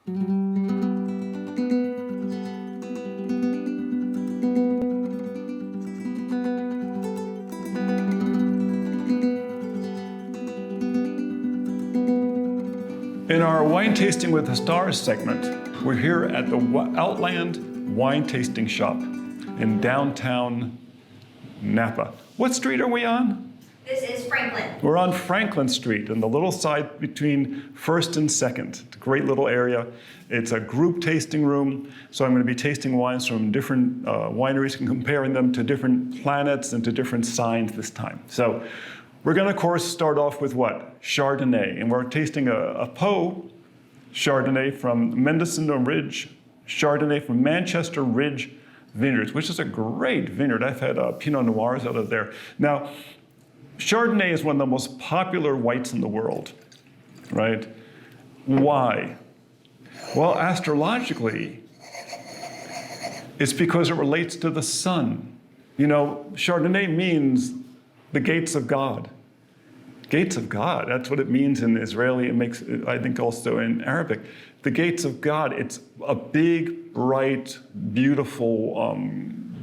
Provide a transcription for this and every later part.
In our Wine Tasting with the Stars segment, we're here at the Outland Wine Tasting Shop in downtown Napa. What street are we on? This is Franklin. We're on Franklin Street in the little side between 1st and 2nd. It's a great little area. It's a group tasting room, so I'm going to be tasting wines from different wineries and comparing them to different planets and to different signs this time. So we're going to, of course, start off with what? Chardonnay. And we're tasting a Poe Chardonnay from Mendocino Ridge, Chardonnay from Manchester Ridge Vineyards, which is a great vineyard. I've had Pinot Noirs out of there. Now, Chardonnay is one of the most popular whites in the world, right? Why? Well, astrologically, it's because it relates to the sun. You know, Chardonnay means the gates of God. Gates of God, that's what it means in Israeli. It makes, I think, also in Arabic. The gates of God, it's a big, bright, beautiful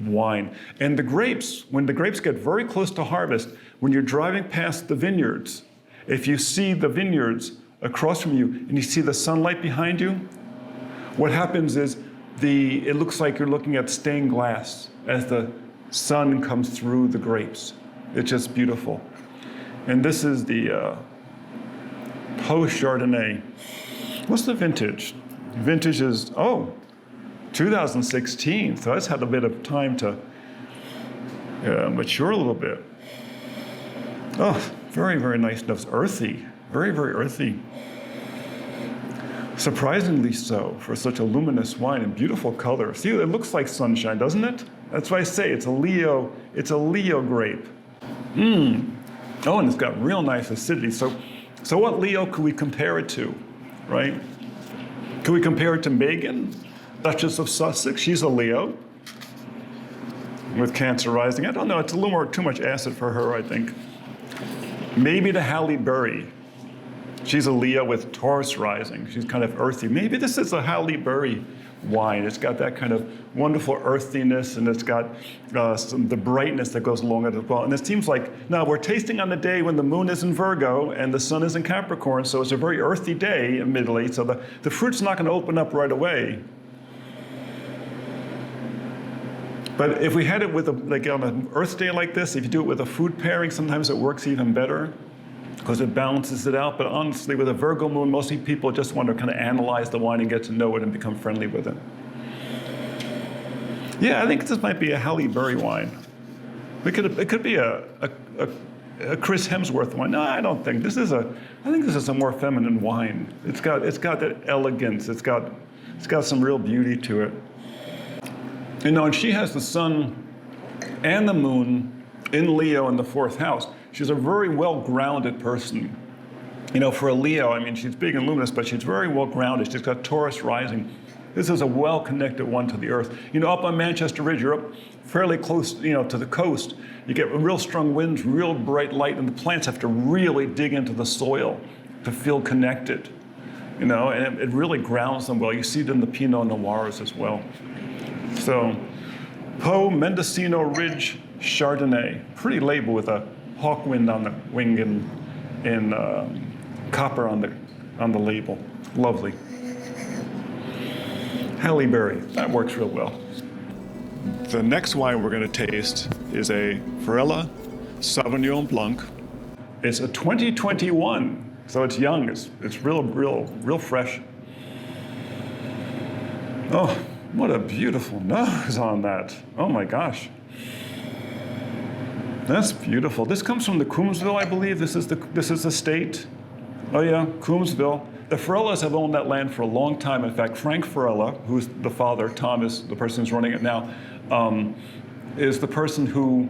wine. And the grapes, when the grapes get very close to harvest, when you're driving past the vineyards, if you see the vineyards across from you and you see the sunlight behind you, what happens is it looks like you're looking at stained glass as the sun comes through the grapes. It's just beautiful. And this is the Poe Chardonnay. What's the vintage? Vintage is, 2016, so that's had a bit of time to mature a little bit. Oh, very, very nice notes. Earthy, very, very earthy. Surprisingly so for such a luminous wine and beautiful color. See, it looks like sunshine, doesn't it? That's why I say it's a Leo grape. Oh, and it's got real nice acidity. So what Leo could we compare it to, right? Could we compare it to Meghan, Duchess of Sussex? She's a Leo with Cancer rising. I don't know, it's a little more, too much acid for her, I think. Maybe to Halle Berry. She's a Leo with Taurus rising. She's kind of earthy. Maybe this is a Halle Berry wine. It's got that kind of wonderful earthiness, and it's got the brightness that goes along with it as well. And it seems like, now we're tasting on the day when the moon is in Virgo and the sun is in Capricorn, so it's a very earthy day, admittedly, so the fruit's not going to open up right away. But if we had it with like on an Earth Day like this, if you do it with a food pairing, sometimes it works even better because it balances it out. But honestly, with a Virgo moon, mostly people just want to kind of analyze the wine and get to know it and become friendly with it. Yeah, I think this might be a Halle Berry wine. It could be a Chris Hemsworth wine. No, I don't think. I think this is a more feminine wine. It's got that elegance. It's got some real beauty to it. You know, and she has the sun and the moon in Leo in the 4th house. She's a very well-grounded person. You know, for a Leo, I mean, she's big and luminous, but she's very well-grounded. She's got Taurus rising. This is a well-connected one to the earth. You know, up on Manchester Ridge, you're up fairly close, you know, to the coast. You get real strong winds, real bright light, and the plants have to really dig into the soil to feel connected. You know, and it really grounds them well. You see it in the Pinot Noirs as well. So, Poe Mendocino Ridge Chardonnay. Pretty label with a hawk wind on the wing and copper on the label. Lovely. Halle Berry. That works real well. The next wine we're going to taste is a Farella Sauvignon Blanc. It's a 2021, so it's young. It's real fresh. Oh. What a beautiful nose on that. Oh my gosh. That's beautiful. This comes from the Coombsville, I believe. This is the state. Oh yeah, Coombsville. The Farellas have owned that land for a long time. In fact, Frank Farella, who's the father, Tom is the person who's running it now, is the person who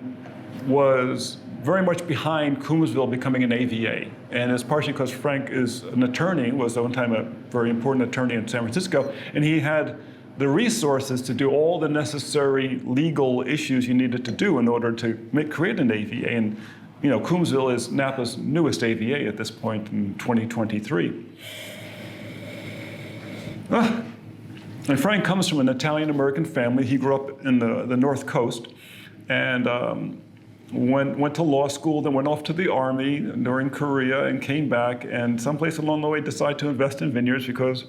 was very much behind Coombsville becoming an AVA. And it's partially because Frank is an attorney, was at one time a very important attorney in San Francisco, and he had the resources to do all the necessary legal issues you needed to do in order to create an AVA. And you know, Coombsville is Napa's newest AVA at this point in 2023. Ah, and Frank comes from an Italian-American family. He grew up in the North Coast and went to law school, then went off to the army during Korea and came back, and someplace along the way decided to invest in vineyards because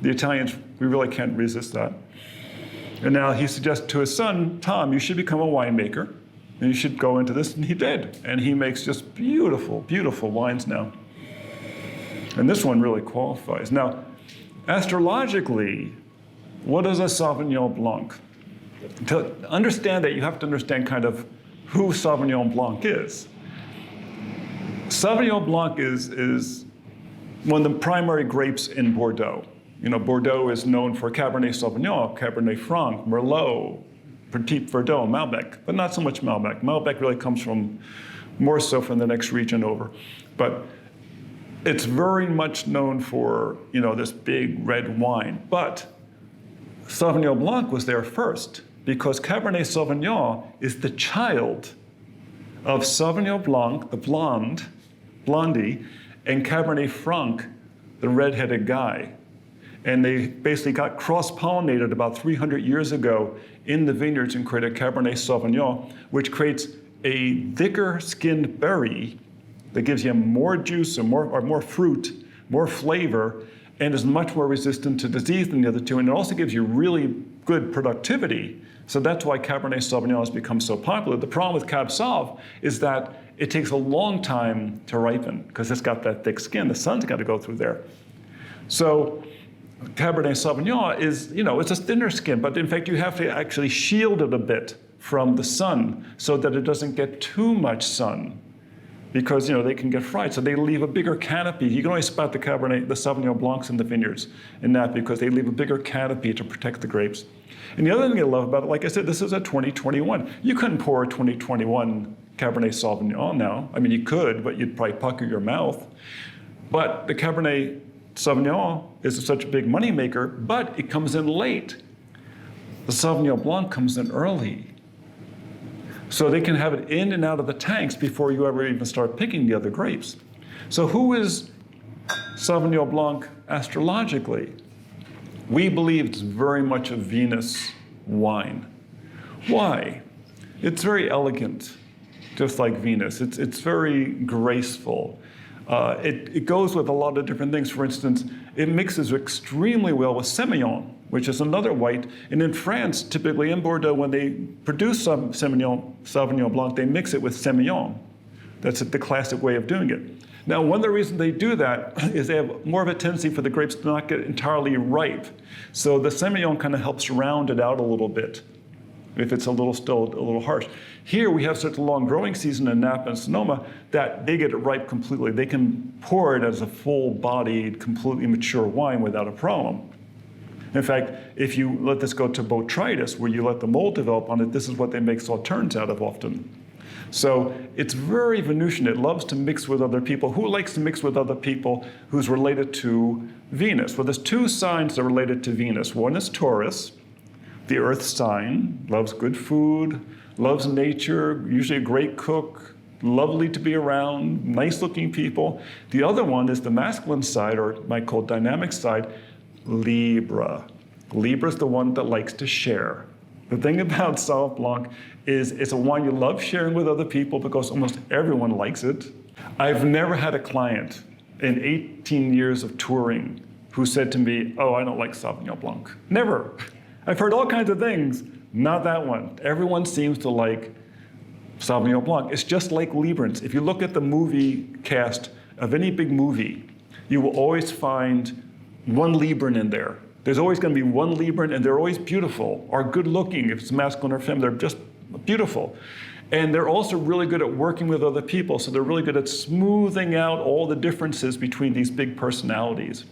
the Italians, we really can't resist that. And now he suggests to his son, Tom, you should become a winemaker, and you should go into this, and he did. And he makes just beautiful, beautiful wines now. And this one really qualifies. Now, astrologically, what is a Sauvignon Blanc? To understand that, you have to understand kind of who Sauvignon Blanc is. Sauvignon Blanc is one of the primary grapes in Bordeaux. You know, Bordeaux is known for Cabernet Sauvignon, Cabernet Franc, Merlot, Petit Verdot, Malbec, but not so much Malbec. Malbec really comes from, more so from the next region over. But it's very much known for, you know, this big red wine. But Sauvignon Blanc was there first because Cabernet Sauvignon is the child of Sauvignon Blanc, the blondie, and Cabernet Franc, the red-headed guy. And they basically got cross-pollinated about 300 years ago in the vineyards and created Cabernet Sauvignon, which creates a thicker-skinned berry that gives you more juice or more fruit, more flavor, and is much more resistant to disease than the other two. And it also gives you really good productivity. So that's why Cabernet Sauvignon has become so popular. The problem with Cab Sauv is that it takes a long time to ripen because it's got that thick skin. The sun's got to go through there. So Cabernet Sauvignon is, you know, it's a thinner skin, but in fact you have to actually shield it a bit from the sun so that it doesn't get too much sun because, you know, they can get fried. So they leave a bigger canopy. You can only spot the Sauvignon Blancs in the vineyards in Napa because they leave a bigger canopy to protect the grapes. And the other thing I love about it, like I said, this is a 2021. You couldn't pour a 2021 Cabernet Sauvignon now. I mean, you could, but you'd probably pucker your mouth. But the Cabernet Sauvignon is such a big moneymaker, but it comes in late. The Sauvignon Blanc comes in early. So they can have it in and out of the tanks before you ever even start picking the other grapes. So who is Sauvignon Blanc astrologically? We believe it's very much a Venus wine. Why? It's very elegant, just like Venus. It's very graceful. It goes with a lot of different things. For instance, it mixes extremely well with Semillon, which is another white. And in France, typically in Bordeaux, when they produce some Sauvignon Blanc, they mix it with Semillon. That's the classic way of doing it. Now, one of the reasons they do that is they have more of a tendency for the grapes to not get entirely ripe. So the Semillon kind of helps round it out a little bit if it's still a little harsh. Here we have such a long growing season in Napa and Sonoma that they get it ripe completely. They can pour it as a full-bodied, completely mature wine without a problem. In fact, if you let this go to botrytis, where you let the mold develop on it, this is what they make sauternes out of often. So it's very Venusian. It loves to mix with other people. Who likes to mix with other people who's related to Venus? Well, there's two signs that are related to Venus. One is Taurus, the earth sign, loves good food, loves nature, usually a great cook, lovely to be around, nice looking people. The other one is the masculine side, or might call dynamic side, Libra. Libra is the one that likes to share. The thing about Sauv Blanc is it's a wine you love sharing with other people because almost everyone likes it. I've never had a client in 18 years of touring who said to me, oh, I don't like Sauvignon Blanc. Never. I've heard all kinds of things, not that one. Everyone seems to like Sauvignon Blanc. It's just like Librans. If you look at the movie cast of any big movie, you will always find one Libran in there. There's always going to be one Libran, and they're always beautiful or good looking. If it's masculine or feminine, they're just beautiful. And they're also really good at working with other people, so they're really good at smoothing out all the differences between these big personalities.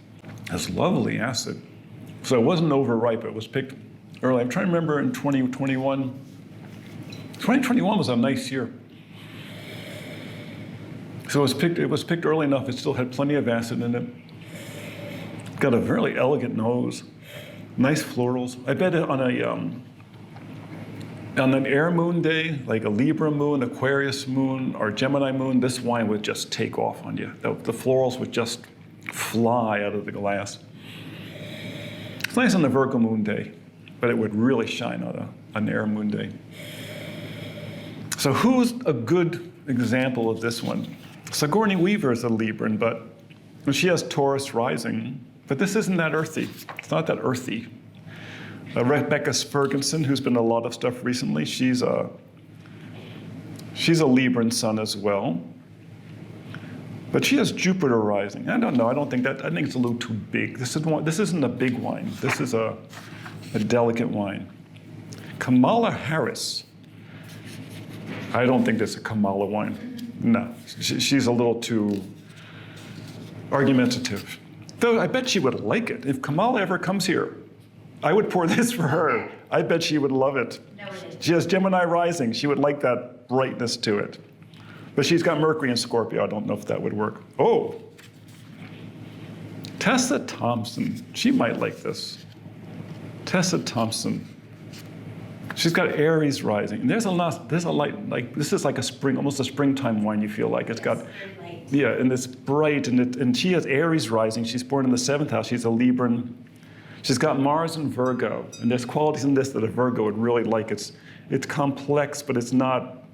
It's lovely acid. So it wasn't overripe, it was picked early. I'm trying to remember in 2021. 2021 was a nice year. So it was picked early enough, it still had plenty of acid in it. Got a very elegant nose, nice florals. I bet on an air moon day, like a Libra moon, Aquarius moon, or Gemini moon, this wine would just take off on you. The florals would just fly out of the glass. It's nice on a Virgo moon day, but it would really shine on an air moon day. So who's a good example of this one? Sigourney Weaver is a Libran, but she has Taurus rising, but this isn't that earthy. It's not that earthy. Rebecca Ferguson, who's been in a lot of stuff recently, she's a Libran sun as well. But she has Jupiter rising. I don't know, I think it's a little too big. This isn't a big wine. This is a delicate wine. Kamala Harris. I don't think this is a Kamala wine. No, she's a little too argumentative. Though I bet she would like it. If Kamala ever comes here, I would pour this for her. I bet she would love it. No, she has Gemini rising. She would like that brightness to it. But she's got Mercury in Scorpio. I don't know if that would work. Oh, Tessa Thompson. She might like this. Tessa Thompson. She's got Aries rising. And there's a light, like this is like a spring, almost a springtime wine. You feel like it's got, yeah, and it's bright, and she has Aries rising. She's born in the 7th house. She's a Libran. She's got Mars in Virgo, and there's qualities in this that a Virgo would really like. It's complex, but it's not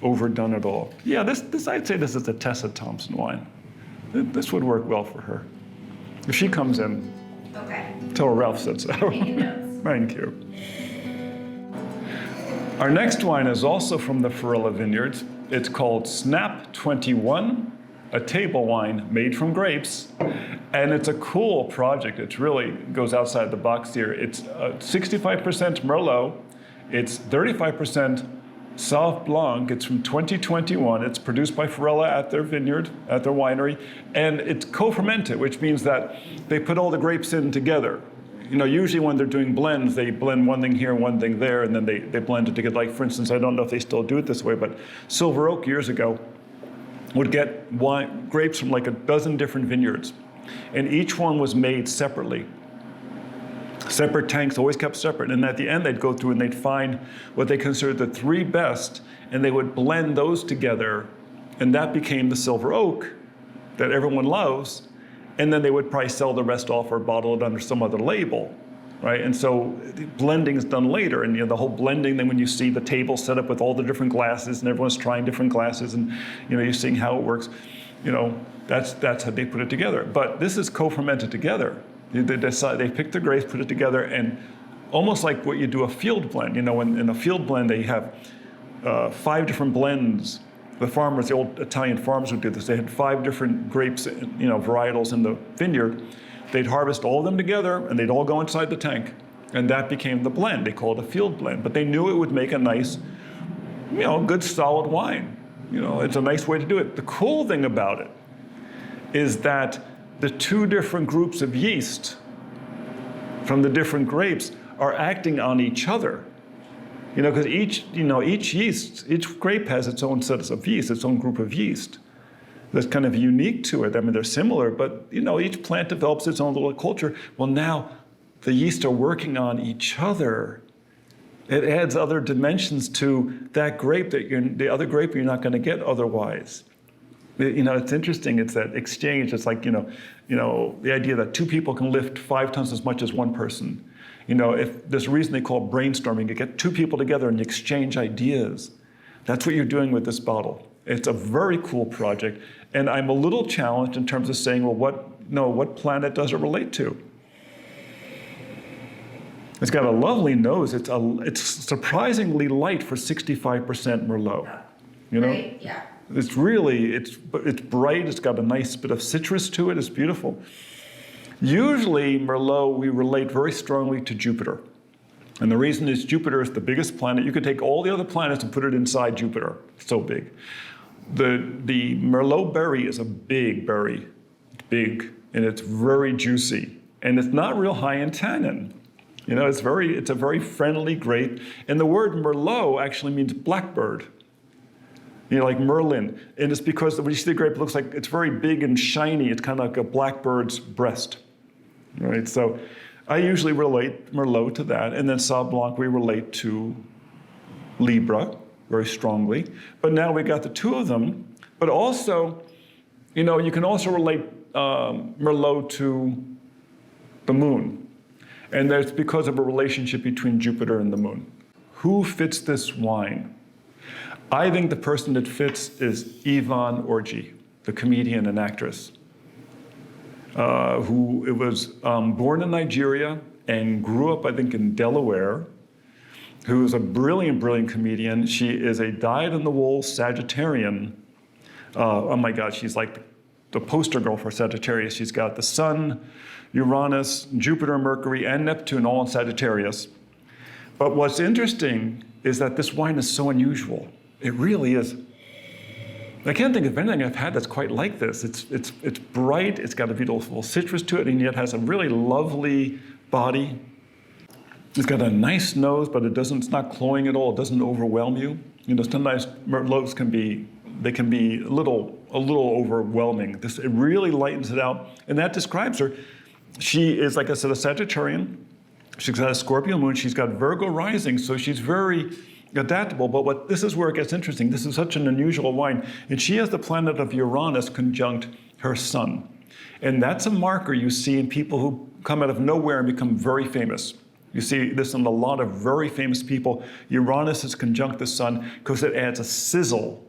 overdone at all. Yeah, this I'd say this is a Tessa Thompson wine. This would work well for her. If she comes in, okay. Tell her Ralph said so. Taking notes. Thank you. Our next wine is also from the Farella vineyards. It's called Snap 21, a table wine made from grapes. And it's a cool project. It really goes outside the box here. It's 65% Merlot. It's 35% Sauv Blanc. It's from 2021. It's produced by Farella at their vineyard, at their winery. And it's co-fermented, which means that they put all the grapes in together. You know, usually when they're doing blends, they blend one thing here, one thing there, and then they blend it together. Like, for instance, I don't know if they still do it this way, but Silver Oak years ago would get grapes from like a dozen different vineyards. And each one was made separately. Separate tanks, always kept separate. And at the end, they'd go through and they'd find what they considered the 3 best, and they would blend those together, and that became the Silver Oak that everyone loves. And then they would probably sell the rest off or bottle it under some other label, right? And so blending is done later, and the whole blending, then when you see the table set up with all the different glasses and everyone's trying different glasses, and you're seeing how it works, that's how they put it together. But this is co-fermented together. They pick the grapes, put it together, and almost like what you do a field blend. In a field blend, they have 5 different blends. The old Italian farmers would do this. They had 5 different grapes, varietals in the vineyard. They'd harvest all of them together, and they'd all go inside the tank. And that became the blend. They called it a field blend. But they knew it would make a nice, good solid wine. It's a nice way to do it. The cool thing about it is that the 2 different groups of yeast from the different grapes are acting on each other. Because each grape has its own set of yeast, its own group of yeast. That's kind of unique to it. I mean, they're similar, but each plant develops its own little culture. Well, now the yeast are working on each other. It adds other dimensions to that grape the other grape you're not going to get otherwise. It's interesting. It's that exchange. It's like the idea that 2 people can lift 5 tons as much as one person. If there's a reason they call it brainstorming, you get 2 people together and you exchange ideas. That's what you're doing with this bottle. It's a very cool project, and I'm a little challenged in terms of saying, well, what planet does it relate to? It's got a lovely nose. It's surprisingly light for 65% Merlot. Right? Yeah. It's bright. It's got a nice bit of citrus to it. It's beautiful. Usually, Merlot, we relate very strongly to Jupiter. And the reason is Jupiter is the biggest planet. You could take all the other planets and put it inside Jupiter. It's so big. The Merlot berry is a big berry. It's big, and it's very juicy. And it's not real high in tannin. It's a very friendly grape. And the word Merlot actually means blackbird. Like Merlin. And it's because when you see the grape, it looks like it's very big and shiny. It's kind of like a blackbird's breast. Right? So I usually relate Merlot to that. And then Sauv Blanc, we relate to Libra very strongly. But now we got the 2 of them. But also, you can also relate Merlot to the moon. And that's because of a relationship between Jupiter and the moon. Who fits this wine? I think the person that fits is Yvonne Orji, the comedian and actress, who was born in Nigeria and grew up, I think, in Delaware, who is a brilliant, brilliant comedian. She is a dyed-in-the-wool Sagittarian. Oh my God, she's like the poster girl for Sagittarius. She's got the Sun, Uranus, Jupiter, Mercury, and Neptune all in Sagittarius. But what's interesting is that this wine is so unusual. It really is. I can't think of anything I've had that's quite like this. It's bright, it's got a beautiful citrus to it, and yet has a really lovely body. It's got a nice nose, but it's not cloying at all. It doesn't overwhelm you. You know, sometimes Merlots can be a little overwhelming. It really lightens it out, and that describes her. She is, like I said, a Sagittarian. She's got a Scorpio moon. She's got Virgo rising, so she's very adaptable. But this is where it gets interesting. This is such an unusual wine, and she has the planet of Uranus conjunct her sun, and that's a marker you see in people who come out of nowhere and become very famous. You see this in a lot of very famous people. Uranus is conjunct the sun because it adds a sizzle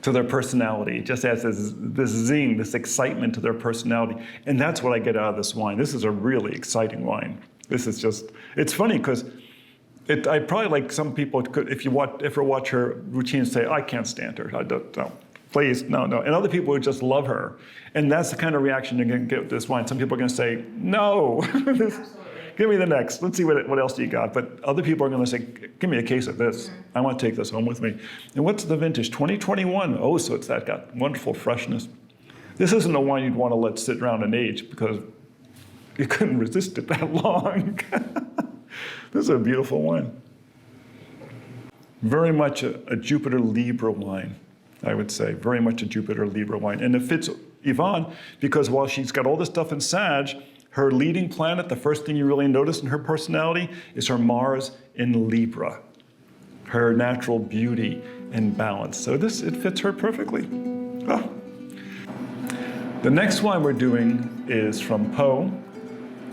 to their personality. It just adds this zing, this excitement to their personality. And that's what I get out of this wine. This is a really exciting wine. This is just, it's funny because I probably, like some people, could, if you watch her routine, say, I can't stand her. I don't, no, please, no. And other people would just love her. And that's the kind of reaction you're going to get with this wine. Some people are going to say, no, give me the next. Let's see what else you got. But other people are going to say, give me a case of this. I want to take this home with me. And what's the vintage? 2021. Oh, so it's got wonderful freshness. This isn't a wine you'd want to let sit around and age because you couldn't resist it that long. This is a beautiful wine. Very much a Jupiter Libra wine, I would say. Very much a Jupiter Libra wine. And it fits Yvonne because while she's got all this stuff in Sag, her leading planet, the first thing you really notice in her personality is her Mars in Libra, her natural beauty and balance. So it fits her perfectly. Oh. The next wine we're doing is from Poe.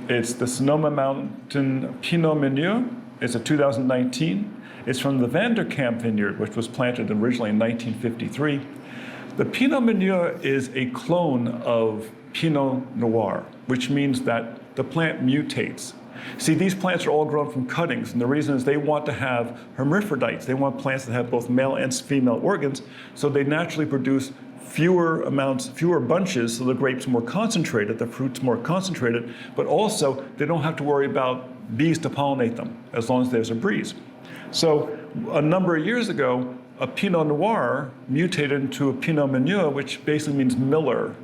It's the Sonoma Mountain Pinot Meunier. It's a 2019. It's from the Vanderkamp vineyard, which was planted originally in 1953. The Pinot Meunier is a clone of Pinot Noir, which means that the plant mutates. See, these plants are all grown from cuttings, and the reason is they want to have hermaphrodites. They want plants that have both male and female organs, so they naturally produce fewer bunches, so the grape's more concentrated, the fruit's more concentrated, but also they don't have to worry about bees to pollinate them as long as there's a breeze. So a number of years ago, a Pinot Noir mutated into a Pinot Meunier, which basically means miller.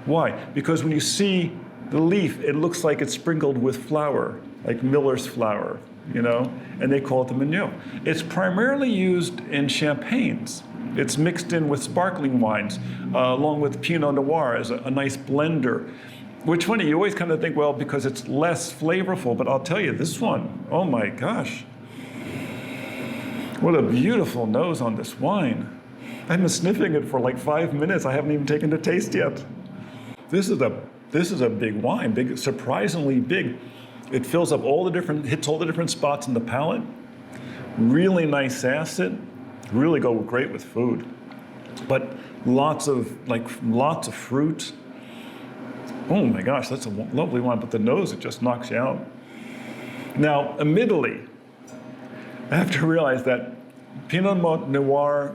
Why? Because when you see the leaf, it looks like it's sprinkled with flour, like miller's flour, you know, and they call it the Meunier. It's primarily used in champagnes. It's mixed in with sparkling wines, along with Pinot Noir as a nice blender. Which funny, you always kind of think, well, because it's less flavorful, but I'll tell you, this one, oh my gosh. What a beautiful nose on this wine. I've been sniffing it for like 5 minutes. I haven't even taken the taste yet. This is a big wine, surprisingly big. It fills up hits all the different spots in the palate. Really nice acid. Really go great with food. But lots of fruit. Oh my gosh, that's a lovely wine. But the nose, it just knocks you out. Now, admittedly, I have to realize that Pinot Noir,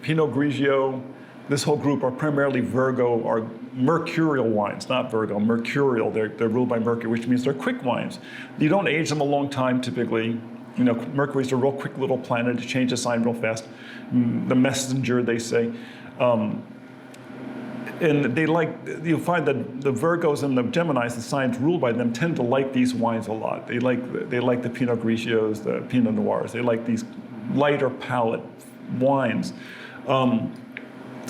Pinot Grigio, this whole group are primarily Virgo or mercurial wines, not Virgo, mercurial. They're ruled by Mercury, which means they're quick wines. You don't age them a long time typically. You know, Mercury's a real quick little planet. It changes sign real fast. The messenger, they say. And you'll find that the Virgos and the Geminis, the signs ruled by them, tend to like these wines a lot. They like the Pinot Grigios, the Pinot Noirs. They like these lighter palate wines.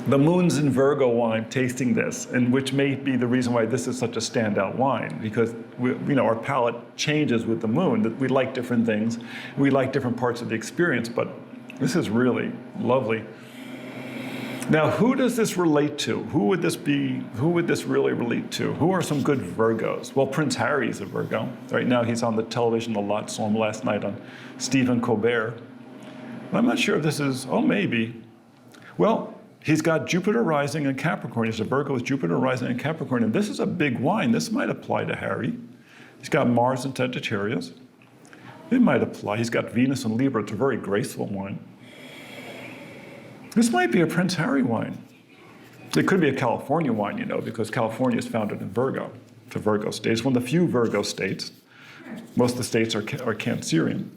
The moon's in Virgo wine, tasting this, and which may be the reason why this is such a standout wine, because our palate changes with the moon. That we like different things, we like different parts of the experience, but this is really lovely. Now, who does this relate to? Who would this be? Who would this really relate to? Who are some good Virgos? Well, Prince Harry's a Virgo. Right now, he's on the television a lot. Saw him last night on Stephen Colbert. But I'm not sure if this is. Oh, maybe. Well, he's got Jupiter rising in Capricorn. He's a Virgo with Jupiter rising in Capricorn, and this is a big wine. This might apply to Harry. He's got Mars in Sagittarius. It might apply. He's got Venus in Libra. It's a very graceful wine. This might be a Prince Harry wine. It could be a California wine, you know, because California is founded in Virgo. It's a Virgo state. It's one of the few Virgo states. Most of the states are Cancerian.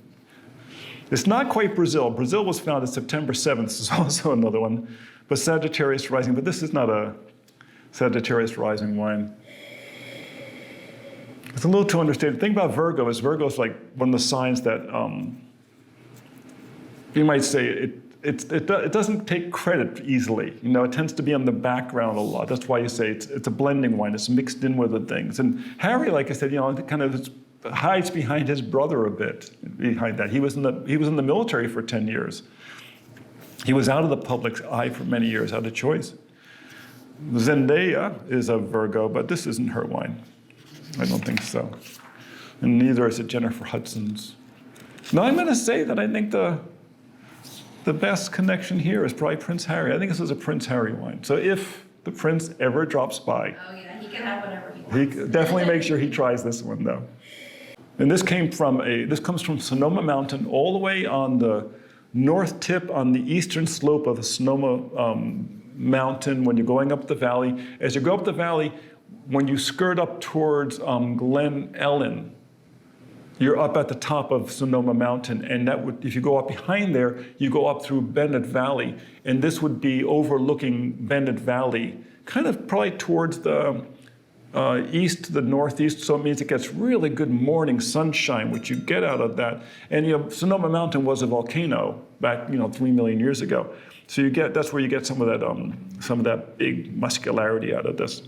It's not quite Brazil. Brazil was founded September 7th. This is also another one. But Sagittarius rising. But this is not a Sagittarius rising wine. It's a little too understated. The thing about Virgo is like one of the signs that you might say it doesn't take credit easily. You know, it tends to be on the background a lot. That's why you say it's a blending wine. It's mixed in with the things. And Harry, like I said, you know, kind of hides behind his brother a bit. Behind that, he was in the military for 10 years. He was out of the public's eye for many years, out of choice. Zendaya is a Virgo, but this isn't her wine. I don't think so. And neither is it Jennifer Hudson's. Now I'm going to say that I think the best connection here is probably Prince Harry. I think this is a Prince Harry wine. So if the prince ever drops by, Oh yeah, he can have whatever he he wants. definitely make sure he tries this one though. And this comes from Sonoma Mountain all the way on the north tip on the eastern slope of the Sonoma Mountain when you're going up the valley. As you go up the valley, when you skirt up towards Glen Ellen, you're up at the top of Sonoma Mountain, and if you go up behind there, you go up through Bennett Valley, and this would be overlooking Bennett Valley, kind of probably towards the east to the northeast, so it means it gets really good morning sunshine, which you get out of that. And you know, Sonoma Mountain was a volcano back 3 million years ago, so that's where you get some of that big muscularity out of this.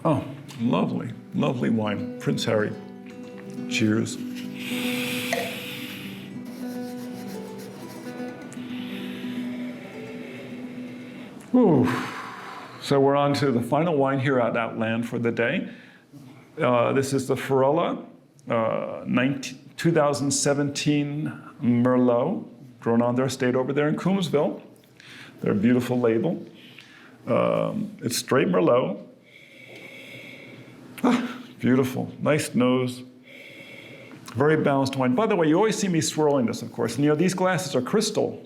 Oh, lovely. Lovely wine, Prince Harry. Cheers. Ooh. So we're on to the final wine here at Outland for the day. This is the Farella 2017 Merlot, grown on their estate over there in Coombsville. Their beautiful label. It's straight Merlot. Beautiful, nice nose, very balanced wine. By the way, you always see me swirling this, of course. And you know, these glasses are crystal.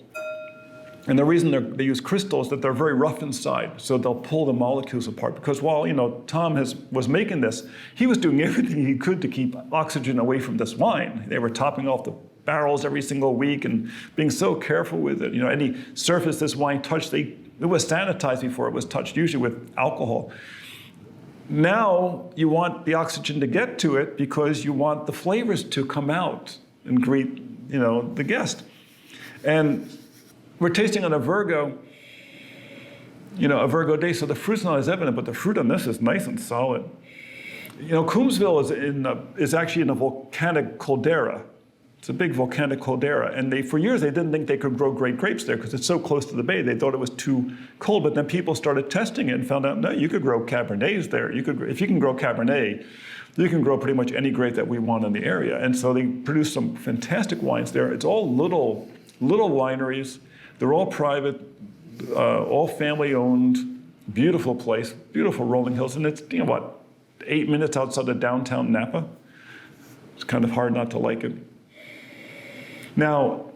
And the reason they use crystal is that they're very rough inside, so they'll pull the molecules apart. Because while Tom was making this, he was doing everything he could to keep oxygen away from this wine. They were topping off the barrels every single week and being so careful with it. You know, any surface this wine touched, it was sanitized before it was touched, usually with alcohol. Now you want the oxygen to get to it because you want the flavors to come out and greet, the guest. And we're tasting on a Virgo, a Virgo day, so the fruit's not as evident, but the fruit on this is nice and solid. Coombsville is actually in a volcanic caldera. It's a big volcanic caldera, and for years they didn't think they could grow great grapes there because it's so close to the bay. They thought it was too cold, but then people started testing it and found out, no, you could grow Cabernets there. If you can grow Cabernet, you can grow pretty much any grape that we want in the area. And so they produce some fantastic wines there. It's all little wineries. They're all private, all family-owned, beautiful place, beautiful rolling hills, and it's 8 minutes outside of downtown Napa. It's kind of hard not to like it. Now,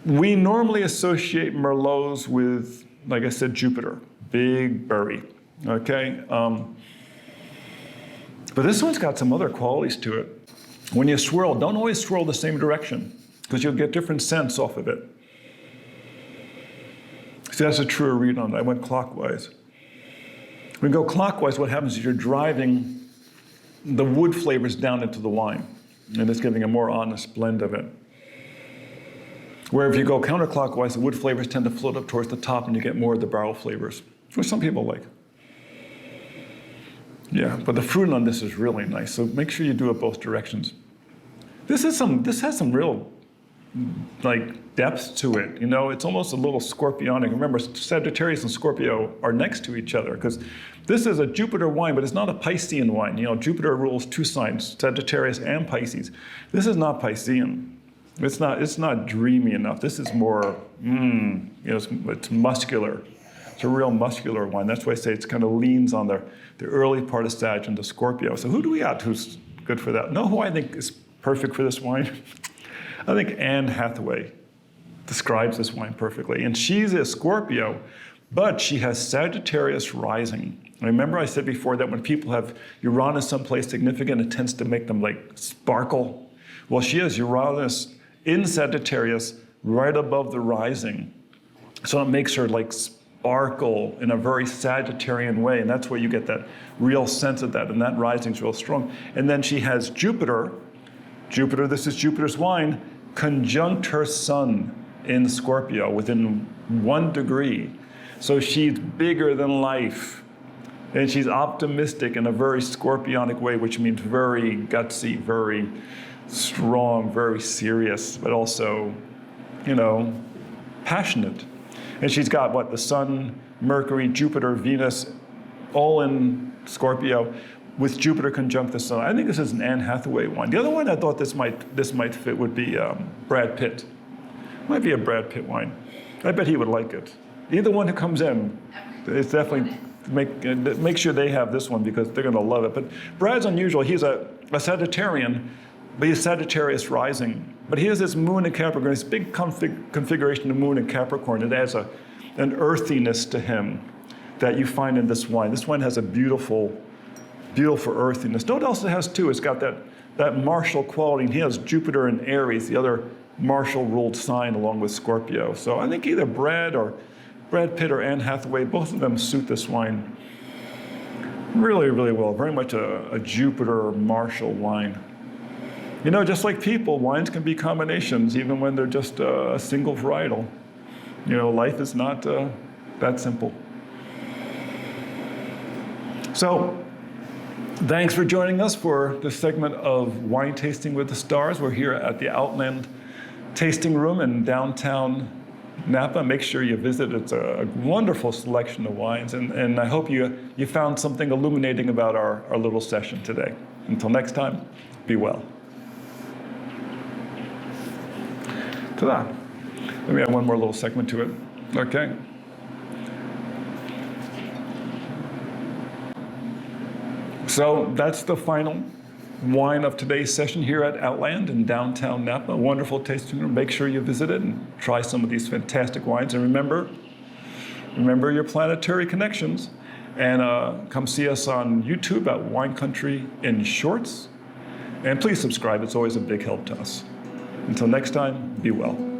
we normally associate Merlots with, like I said, Jupiter, big berry, okay? But this one's got some other qualities to it. When you swirl, don't always swirl the same direction because you'll get different scents off of it. See, that's a truer read on it. I went clockwise. When you go clockwise, what happens is you're driving the wood flavors down into the wine, and it's giving a more honest blend of it. Where if you go counterclockwise, the wood flavors tend to float up towards the top and you get more of the barrel flavors, which some people like. Yeah, but the fruit on this is really nice, so make sure you do it both directions. This has some real, depth to it. You know, it's almost a little scorpionic. Remember, Sagittarius and Scorpio are next to each other because this is a Jupiter wine, but it's not a Piscean wine. You know, Jupiter rules two signs, Sagittarius and Pisces. This is not Piscean. It's not dreamy enough. This is more, you know, it's muscular. It's a real muscular wine. That's why I say it kind of leans on the early part of Sag into Scorpio. So who do we got who's good for that? Know who I think is perfect for this wine? I think Anne Hathaway describes this wine perfectly. And she's a Scorpio, but she has Sagittarius rising. Remember I said before that when people have Uranus someplace significant, it tends to make them like sparkle. Well, she has Uranus in Sagittarius right above the rising. So it makes her like sparkle in a very Sagittarian way. And that's where you get that real sense of that. And that rising is real strong. And then she has Jupiter, this is Jupiter's wine, conjunct her sun in Scorpio within 1 degree. So she's bigger than life. And she's optimistic in a very scorpionic way, which means very gutsy, very strong, very serious, but also, you know, passionate. And she's got what? The Sun, Mercury, Jupiter, Venus, all in Scorpio, with Jupiter conjunct the Sun. I think this is an Anne Hathaway wine. The other one I thought this might fit would be Brad Pitt. Might be a Brad Pitt wine. I bet he would like it. Either one who comes in, it's definitely make sure they have this one because they're going to love it. But Brad's unusual. He's a Sagittarian, but he's Sagittarius rising. But he has this moon in Capricorn, this big configuration of moon in Capricorn. It adds an earthiness to him that you find in this wine. This wine has a beautiful earthiness. Know what else it has too? It's got that martial quality. And he has Jupiter in Aries, the other martial ruled sign along with Scorpio. So I think either Brad Pitt or Anne Hathaway, both of them suit this wine really, really well. Very much a Jupiter martial wine. You know, just like people, wines can be combinations even when they're just a single varietal. You know, life is not that simple. So, thanks for joining us for this segment of Wine Tasting with the Stars. We're here at the Outland Tasting Room in downtown Napa. Make sure you visit. It's a wonderful selection of wines. And I hope you found something illuminating about our little session today. Until next time, be well. Ta-da. Let me add one more little segment to it. Okay. So that's the final wine of today's session here at Outland in downtown Napa. A wonderful tasting room. Make sure you visit it and try some of these fantastic wines. And remember your planetary connections. And come see us on YouTube at Wine Country in Shorts. And please subscribe. It's always a big help to us. Until next time, be well.